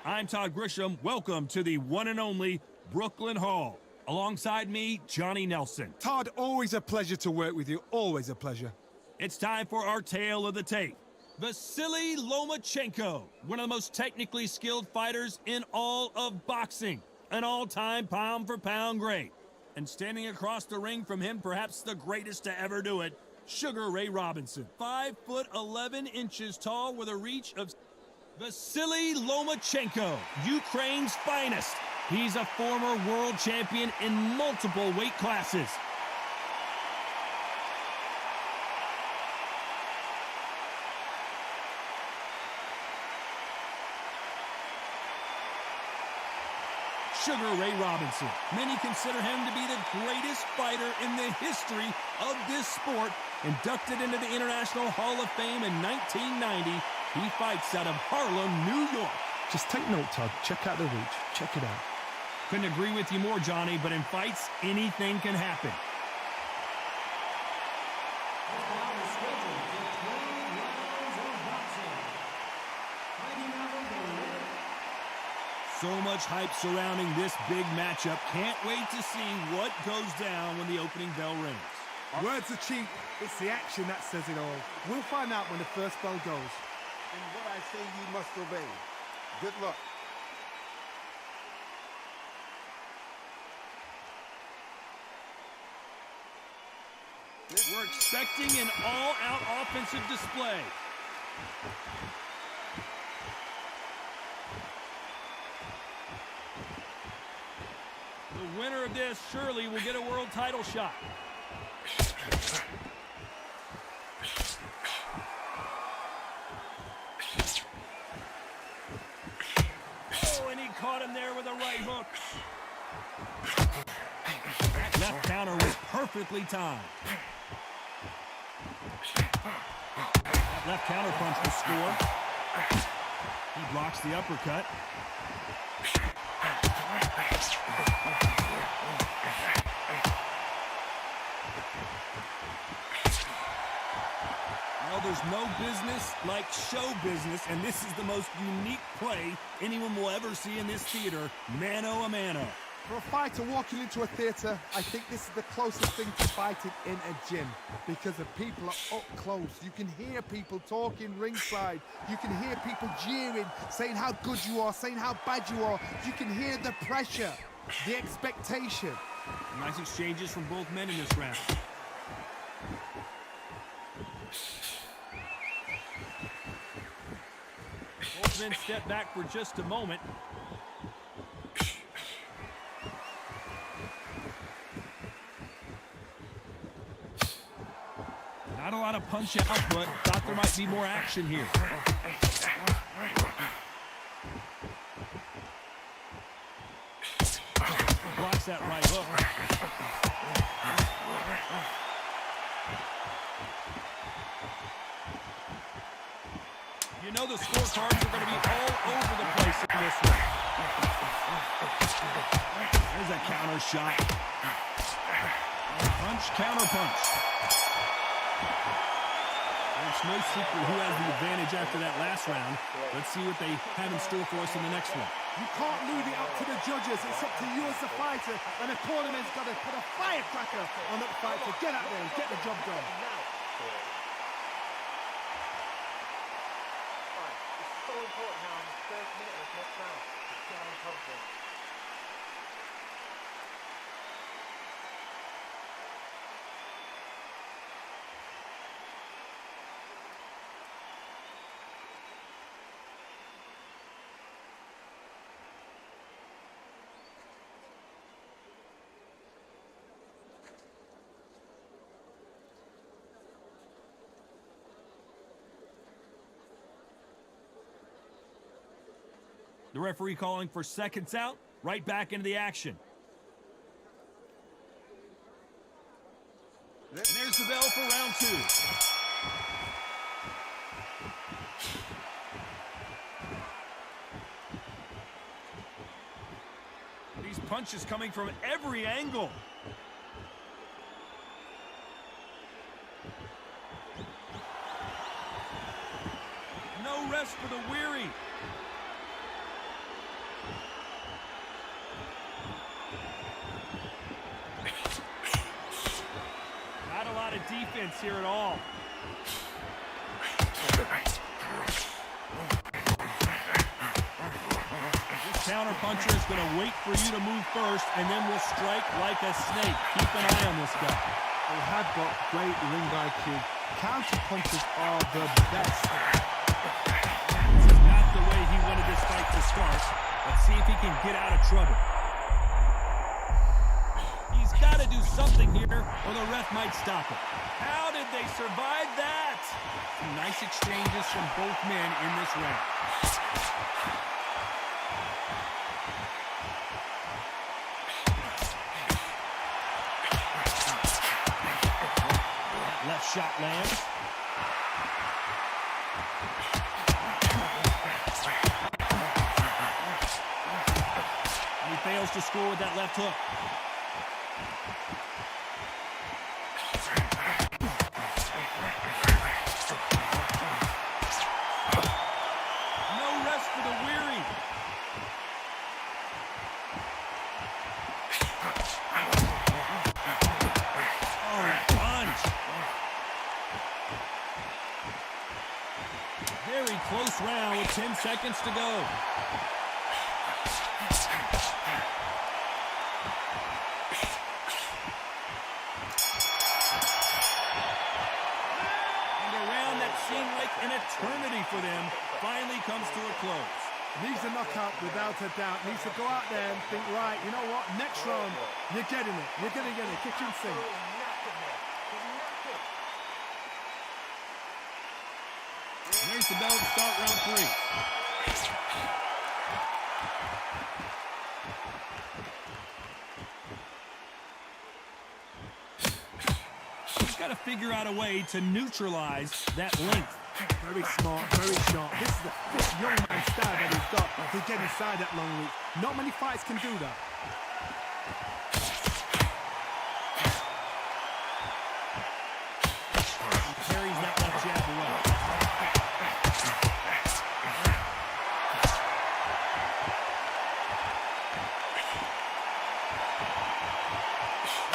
I'm Todd Grisham. Welcome to the one and only Brooklyn Hall. Alongside me, Johnny Nelson. Todd, always a pleasure to work with you. Always a pleasure. It's time for our tale of the tape. Vasily Lomachenko, one of the most technically skilled fighters in all of boxing. An all-time pound-for-pound great. And standing across the ring from him, perhaps the greatest to ever do it, Sugar Ray Robinson. 5'11" tall with a reach of... Vasily Lomachenko, Ukraine's finest. He's a former world champion in multiple weight classes. Sugar Ray Robinson. Many consider him to be the greatest fighter in the history of this sport. Inducted into the International Hall of Fame in 1990, he fights out of Harlem, New York. Just take note, Todd. Check out the reach. Check it out. Couldn't agree with you more, Johnny, but in fights, anything can happen. So much hype surrounding this big matchup. Can't wait to see what goes down when the opening bell rings. Words are cheap. It's the action that says it all. We'll find out when the first bell goes. And what I say you must obey. Good luck. We're expecting an all-out offensive display. The winner of this surely will get a world title shot. Oh, and he caught him there with a right hook. That left counter was perfectly timed. That left counter punch will score. He blocks the uppercut. Well, there's no business like show business, and this is the most unique play anyone will ever see in this theater, mano-a-mano. For a fighter walking into a theatre, I think this is the closest thing to fighting in a gym because the people are up close. You can hear people talking ringside. You can hear people jeering, saying how good you are, saying how bad you are. You can hear the pressure, the expectation. Nice exchanges from both men in this round. Both men step back for just a moment. Not a lot of punch out, but thought there might be more action here. Blocks that right hook. You know the scorecards are going to be all over the place in this one. There's a counter shot. Punch, counter punch. There's no secret who has the advantage after that last round. Let's see what they have in store for us in the next one. You can't leave it up to the judges. It's up to you as the fighter, and the cornerman's got to put a firecracker on that fight to get out there and get the job done. It's so important now in the first minute of this next round to get on top of it. The referee calling for seconds out, right back into the action. And there's the bell for round two. These punches coming from every angle. No rest for the weary. defense here at all. This counter-puncher is going to wait for you to move first, and then will strike like a snake. Keep an eye on this guy. They have got great ring IQ. Counter punches are the best. This is not the way he wanted this fight to start. Let's see if he can get out of trouble. He's got to do something here, or the ref might stop it. How did they survive that? Some nice exchanges from both men in this round. Left shot lands. And he fails to score with that left hook. No rest for the weary. Very close round with 10 seconds to go. And a round that seemed like an eternity for them finally comes to a close. Needs a knockout without a doubt. Needs to go out there and think, right, you know what? Next round, you're getting it. You're going to get it. Kitchen sink. There's the bell to start round 3. He's got to figure out a way to neutralize that length. Very smart, very sharp. This is the fifth young man style that he's got to get inside that long reach. Not many fights can do that. He carries that left jab away.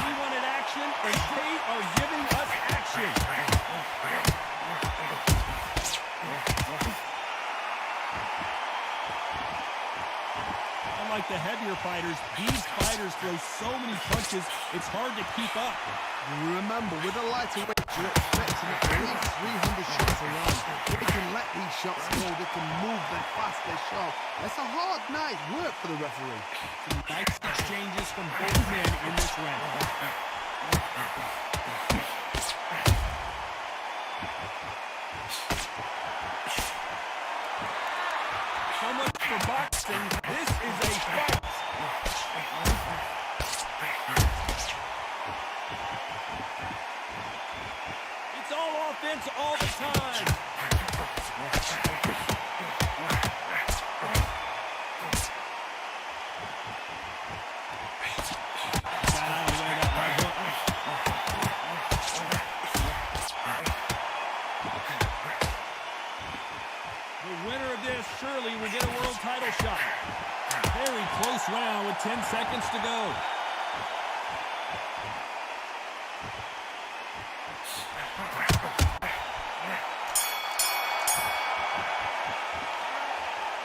We wanted action, and they are giving us action. Unlike the heavier fighters, these fighters throw so many punches, it's hard to keep up. Remember, with a lighter weight, you're expecting at least 300 shots around. They can let these shots go, they can move them fast, they're sharp. It's a hard night's work for the referee. Some nice exchanges from both men in this round. So much for boxing. This is a fight. It's all offense all the time. Got out of the way of that right hook. The winner of this surely will get a world title shot. Very close round with 10 seconds to go.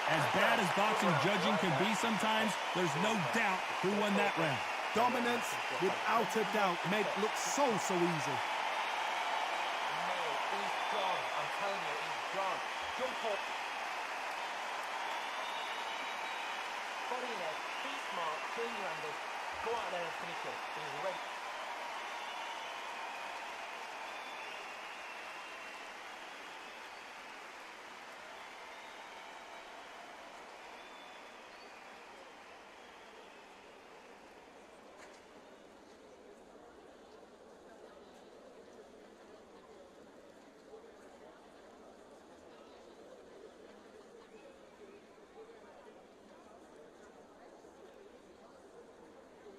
As bad as boxing judging can be sometimes, there's no doubt who won that round. Dominance, without a doubt, made it look so easy. Mate, he's gone. I'm telling you, he's gone. Jump up. Body in there. Be smart. Turn your angles. Go out there and finish it. He's ready.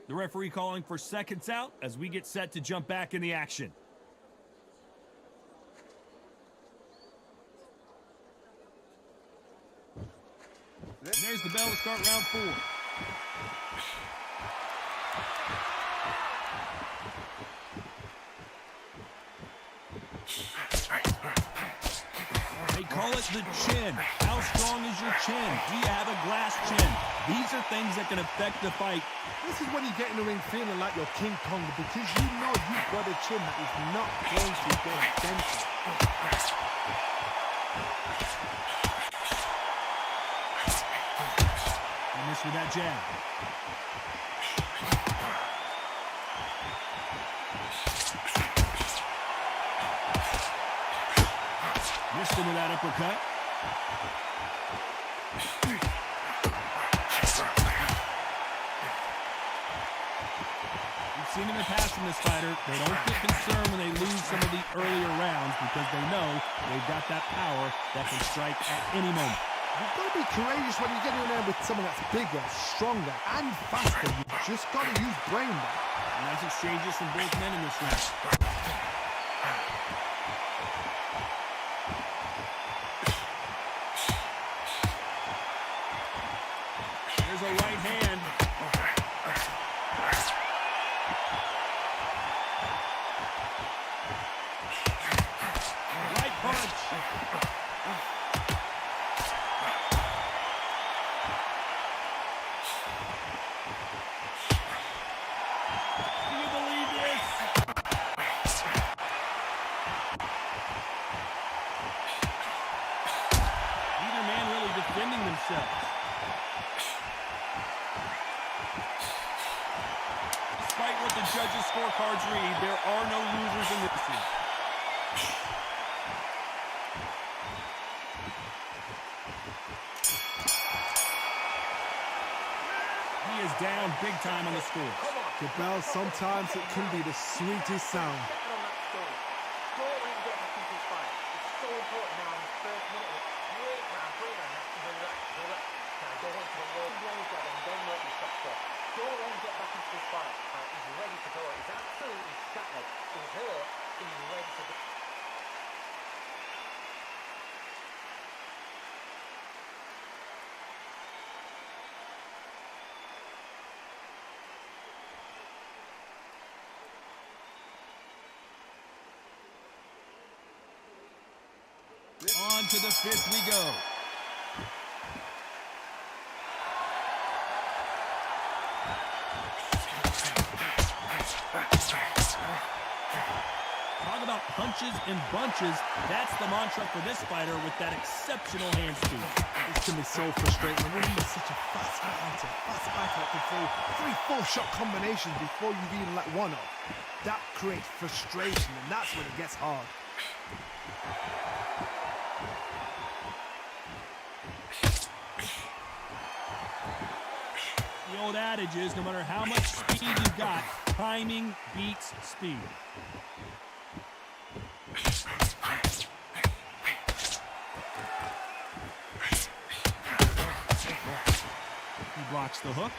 The referee calling for seconds out as we get set to jump back in the action. And there's the bell to start round 4. They call it the chin. How strong is your chin? Do you have a glass chin? These are things that can affect the fight. This is when you get in the ring feeling like you're King Kong because you know you've got a chin that is not going to get dented. He missed with that jab. Missed him with that uppercut. We've seen him in the past from this fighter. They don't get concerned when they lose some of the earlier rounds because they know they've got that power that can strike at any moment. You've got to be courageous when you get in there with someone that's bigger, stronger, and faster. You've just got to use brain there. Nice exchanges from both men in this round. There's a right hand. Right punch. Do you believe this? Neither man really defending themselves. Despite what the judges' scorecards read, there are no losers in this one. He is down big time on the score. The bell, sometimes it can be the sweetest sound. On that story. Don't let him get back into his fight. It's so important now in the first minute. Break round. Relax. Now, don't want to go long jab and then let you stop shot. Don't let him get back into this fight. He's ready to go. He's absolutely shattered. He's hurt. He's ready to go. On to the fifth we go. Talk about punches and bunches. That's the mantra for this fighter with that exceptional hand speed. This can be so frustrating when you're such a fast fighter that can throw 3-4 shot combinations before you've even let one off. That creates frustration, and that's when it gets hard. The old adage is no matter how much speed you've got, timing beats speed. He blocks the hook.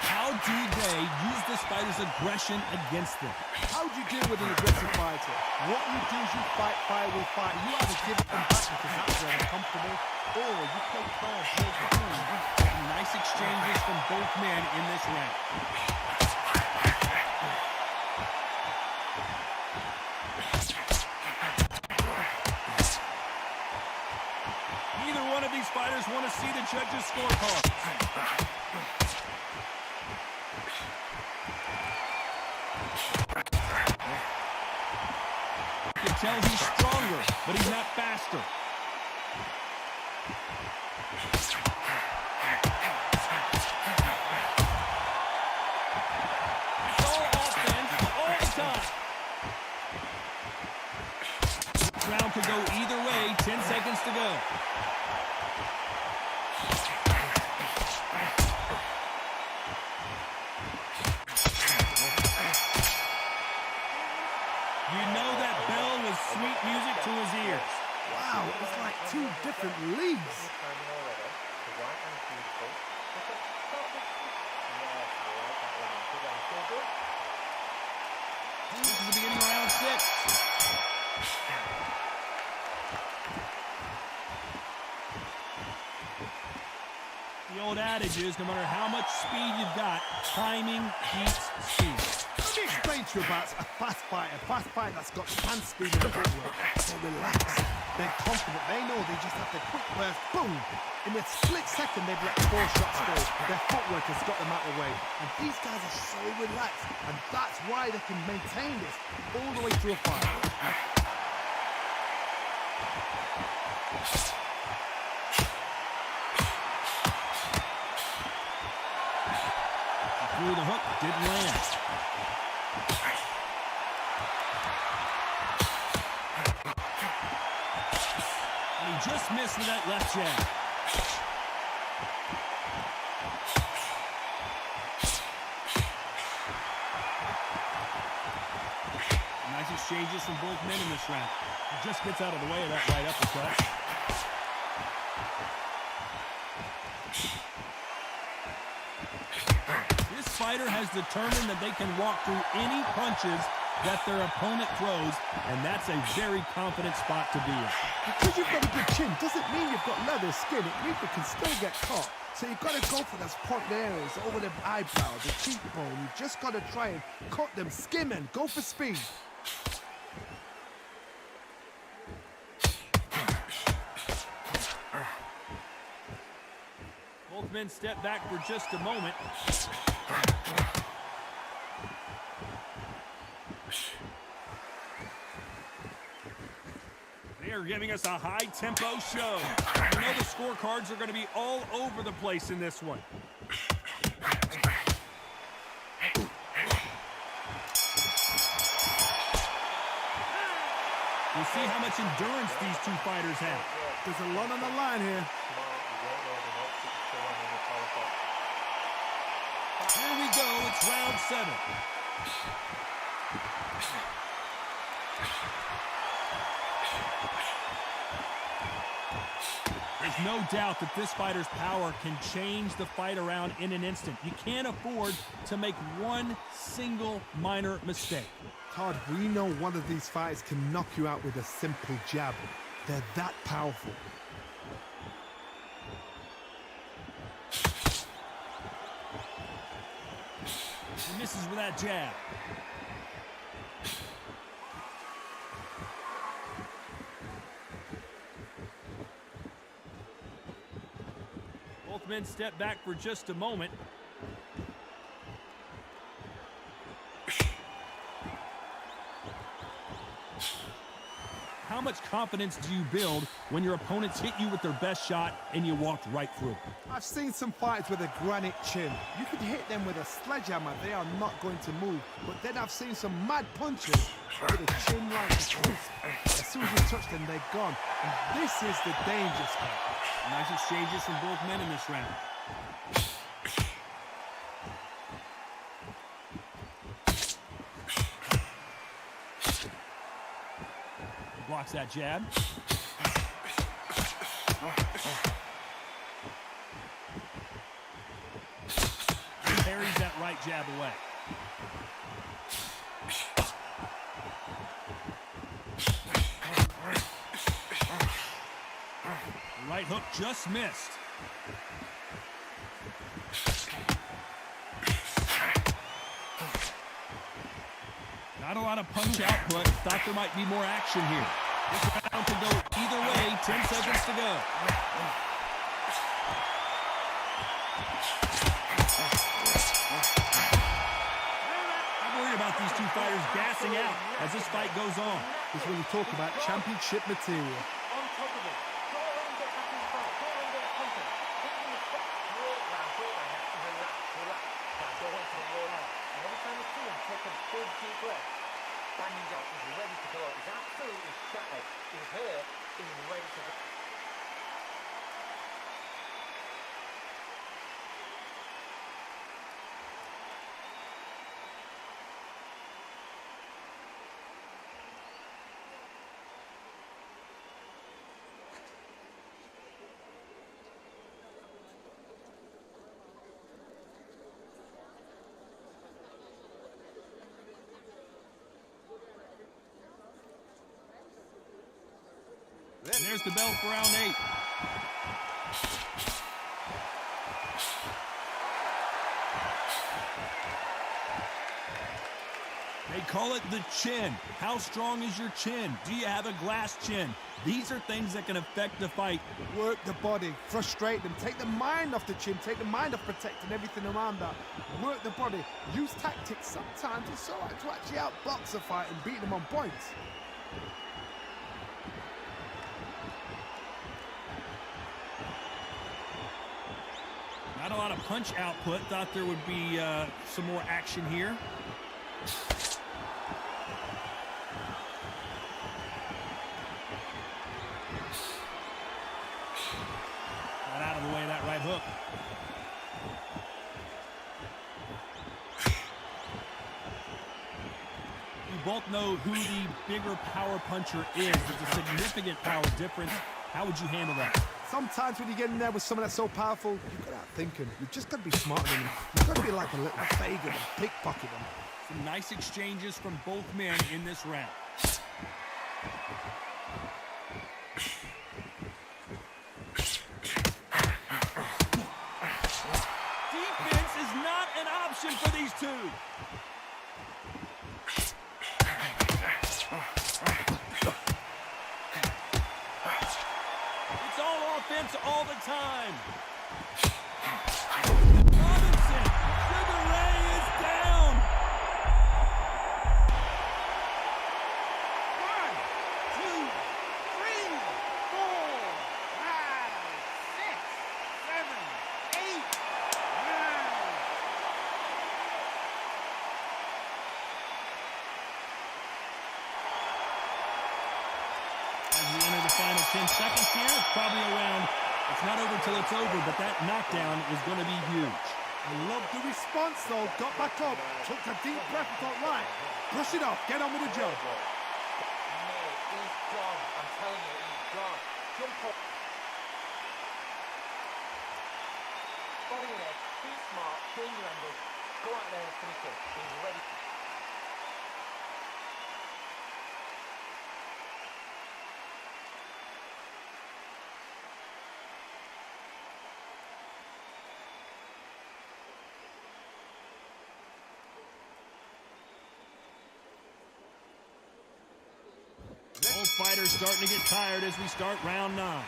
How do they use this fighter's aggression against them? How do you deal with an aggressive fighter? What you do is you fight fire with fire. You either give them back because that's where they're comfortable, or you play fair and play the game. Nice exchanges from both men in this round. Neither one of these fighters want to see the judges' scorecards. You can tell he's stronger, but he's not faster. It's all offense all the time. This round could go either way. 10 seconds to go. You know that bell was sweet music to his ears. Wow, it's like two different leagues. Timing already. The right hand's beautiful. Look at stop it. Yes, I like that round. Good round. Feel good? This is the beginning of round 6. The old adage is no matter how much speed you've got, timing beats speed. Let me explain to you about a fast fighter that's got hand speed and footwork. So relax. They're confident. They know they just have to quick burst. Boom! In a split second, they've let 4 shots go. Their footwork has got them out of the way. And these guys are so relaxed. And that's why they can maintain this all the way through a fight. Threw the hook, didn't land. And he just missed with that left jab. Nice exchanges from both men in this round. He just gets out of the way of that right uppercut. This fighter has determined that they can walk through any punches that their opponent throws, and that's a very confident spot to be in. Because you've got a good chin doesn't mean you've got leather skin. It means you can still get caught. So you've got to go for those point areas over the eyebrow, the cheekbone. You've just got to try and cut them, skim and go for speed. Both men step back for just a moment. They are giving us a high-tempo show. You know the scorecards are going to be all over the place in this one. We'll see how much endurance these two fighters have. There's a lot on the line here. Here we go, it's round 7. There's no doubt that this fighter's power can change the fight around in an instant. You can't afford to make one single minor mistake. Todd, we know one of these fighters can knock you out with a simple jab. They're that powerful. He misses with that jab. Both men step back for just a moment. How much confidence do you build when your opponents hit you with their best shot and you walked right through? I've seen some fighters with a granite chin. You could hit them with a sledgehammer, they are not going to move. But then I've seen some mad punches with a chin like a crisp. As soon as you touch them, they're gone. And this is the danger spot. Nice exchanges from both men in this round. Blocks that jab. Parries that right jab away. The right hook just missed. Not a lot of punch output. Thought there might be more action here. This round could go either way. 10 seconds to go. I'm worried about these two fighters gassing out as this fight goes on. This is when you talk about championship material. On top of it. Go on and get back in the fight. Go on and get punching. Hit them in the spot. Walk round. Relax. Now go into the low now. And every time you see him take a big deep breath, banging out, he's ready to go. He's absolutely shattered. He's here. He's ready to go. There's the bell for round 8. They call it the chin. How strong is your chin? Do you have a glass chin? These are things that can affect the fight. Work the body, frustrate them, take the mind off the chin, take the mind off protecting everything around that. Work the body, use tactics. Sometimes it's all right to actually outbox a fight and beat them on points. Not a lot of punch output. Thought there would be some more action here. Got out of the way of that right hook. You both know who the bigger power puncher is. There's a significant power difference. How would you handle that? Sometimes when you get in there with someone that's so powerful, you've got to outthink him. You've just got to be smarter than him. You've got to be like a little Fagan and pickpocket him. Some nice exchanges from both men in this round. Defense is not an option for these two. It's all offense all the time. Robinson, Sugar Ray is down. 1, 2, 3, 4, 5, 6, 7, 8, 9. As we enter the final 10 seconds here, it's probably around, it's not over till it's over, but that knockdown is going to be huge. I love the response though. Got back up, took a deep breath and thought, right, brush it off, get on with the job. Mate, he's gone. I'm telling you, he's gone. Jump up. Body in it. Be smart. Change your angle. Go out there and finish it. He's ready. Both fighters starting to get tired as we start round 9.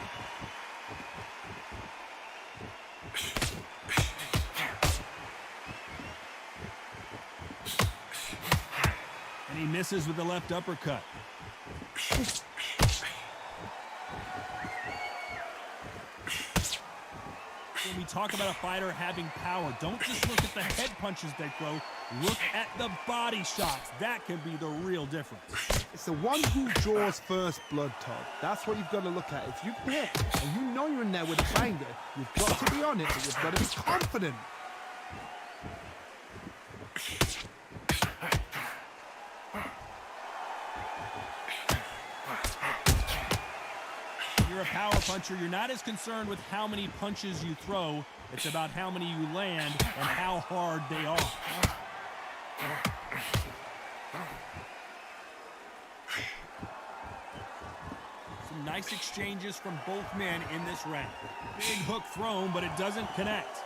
And he misses with the left uppercut. When we talk about a fighter having power, don't just look at the head punches they throw. Look at the body shots. That can be the real difference. It's the one who draws first blood, Todd. That's what you've got to look at. If you hit and you know you're in there with a banger, you've got to be on it, but you've got to be confident. You're a power puncher. You're not as concerned with how many punches you throw. It's about how many you land and how hard they are. Some nice exchanges from both men in this round. Big hook thrown, but it doesn't connect.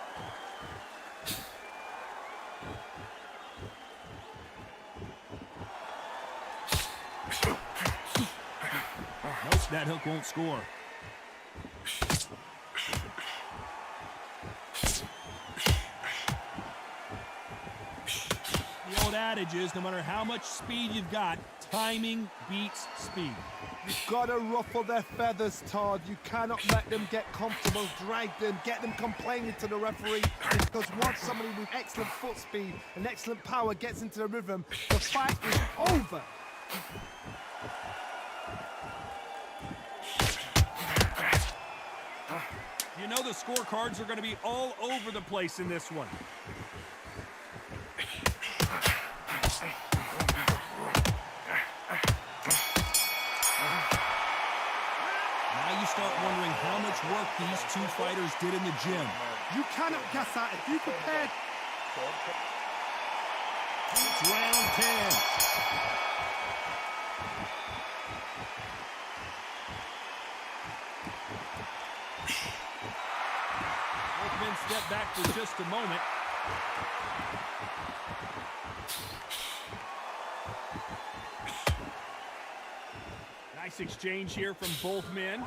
Nope, that hook won't score. The old adage is, no matter how much speed you've got, timing beats speed. You've got to ruffle their feathers, Todd. You cannot let them get comfortable, drag them, get them complaining to the referee. Because once somebody with excellent foot speed and excellent power gets into the rhythm, the fight is over. You know the scorecards are going to be all over the place in this one. Now you start wondering how much work these two fighters did in the gym. You cannot guess that. If you prepared... It's round 10. Both men step back for just a moment. Nice exchange here from both men.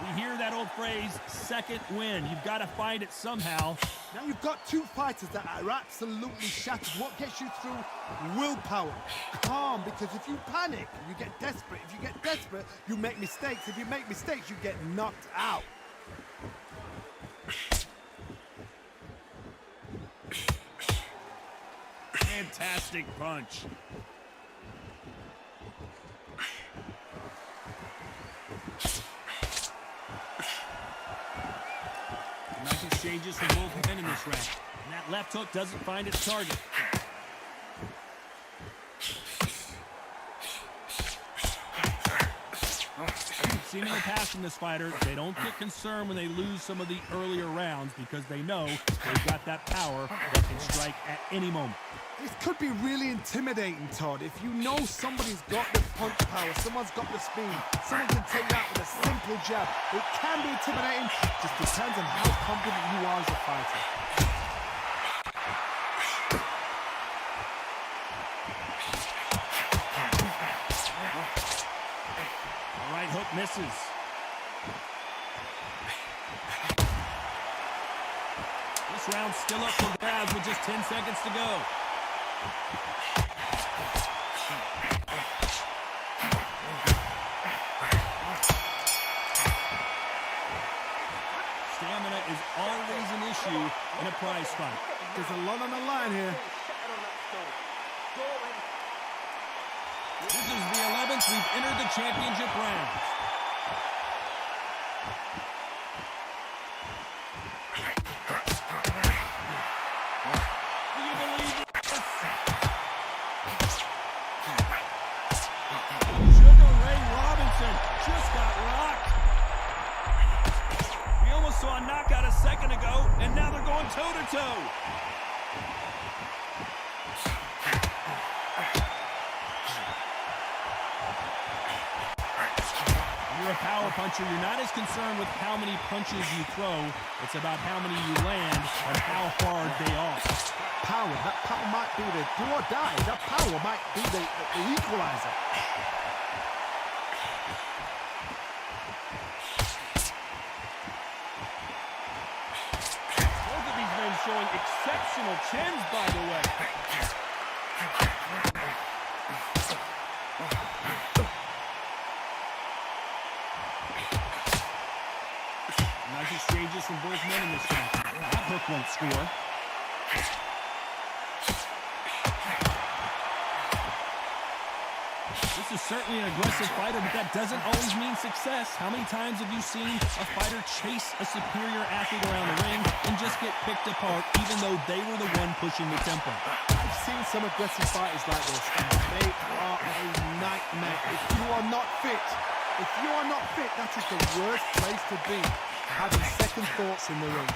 We hear that old phrase, second win. You've got to find it somehow. Now you've got two fighters that are absolutely shattered. What gets you through? Willpower. Calm, because if you panic, you get desperate. If you get desperate, you make mistakes. If you make mistakes, you get knocked out. Fantastic punch. Nice exchanges from both men in this round. And that left hook doesn't find its target. Seen in the past from this fighter, they don't get concerned when they lose some of the earlier rounds because they know they've got that power that can strike at any moment. This could be really intimidating, Todd. If you know somebody's got the punch power, someone's got the speed, someone can take that with a simple jab. It can be intimidating, just depends on how confident you are as a fighter. Right hook misses. This round's still up for grabs with just 10 seconds to go. Stamina is always an issue in a prize fight. There's a lot on the line here. This is the 11th we've entered the championship rounds. Do you believe this? Sugar Ray Robinson just got rocked. We almost saw a knockout a second ago, and now they're going toe-to-toe. You're a power puncher. You're not as concerned with how many punches you throw. It's about how many you land and how hard they are. That power might be the do or die. That power might be the equalizer. Both of these men showing exceptional chins, by the way. Nice exchanges from both men in this round. That hook won't score. This is certainly an aggressive fighter, but that doesn't always mean success. How many times have you seen a fighter chase a superior athlete around the ring and just get picked apart, even though they were the one pushing the tempo? I've seen some aggressive fighters like this, and they are a nightmare. If you are not fit, that is the worst place to be. Having second thoughts in the ring.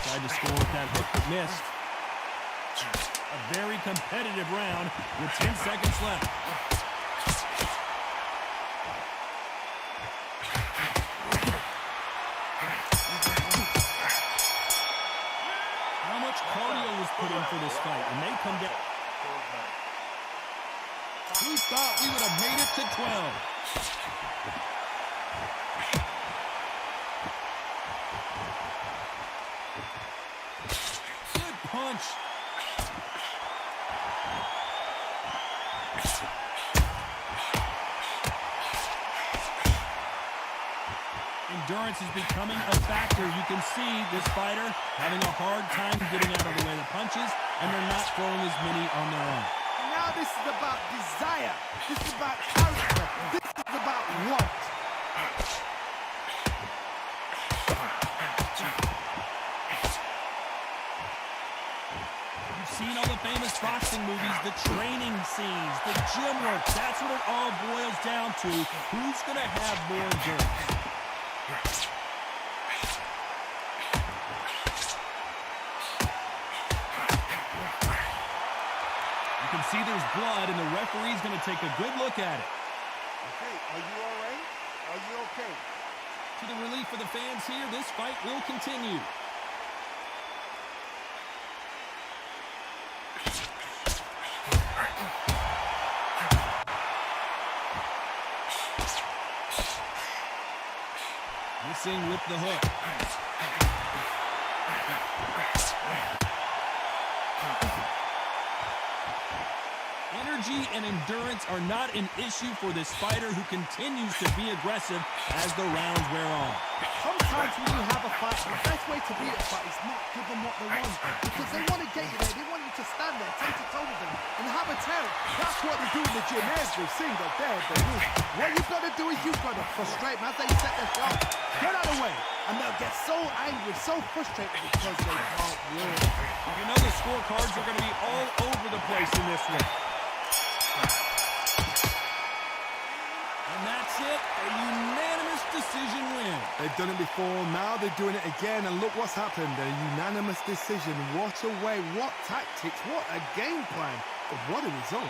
Tried to score with that hook, but missed. A very competitive round with 10 seconds left. How much cardio was put in for this fight, and they come down. Who thought we would have made it to 12? Good punch. Endurance is becoming a factor. You can see this fighter having a hard time getting out of the way of the punches, and they're not throwing as many on their own. Now this is about desire. This is about character. This is about want. You've seen all the famous boxing movies, the training scenes, the gym work. That's what it all boils down to. Who's going to have more endurance? You can see there's blood, and the referee's going to take a good look at it. Okay, are you all right? Are you okay? To the relief of the fans here, this fight will continue. Missing with the hook. Energy and endurance are not an issue for this fighter who continues to be aggressive as the rounds wear on. Sometimes when you have a fight, the best way to beat a fight is not give them what they want. Because they want to get you there. They want you to stand there, toe-to-toe with them, and have a tell. That's what they do in the gym every single day. What you've got to do is you've got to frustrate them as they set their shot. Get out of the way. And they'll get so angry, so frustrated because they can't win. You know the scorecards are going to be all over the place in this one. And that's it, a unanimous decision win. They've done it before, now they're doing it again, and look what's happened, a unanimous decision. What a way, what tactics, what a game plan, but what a result.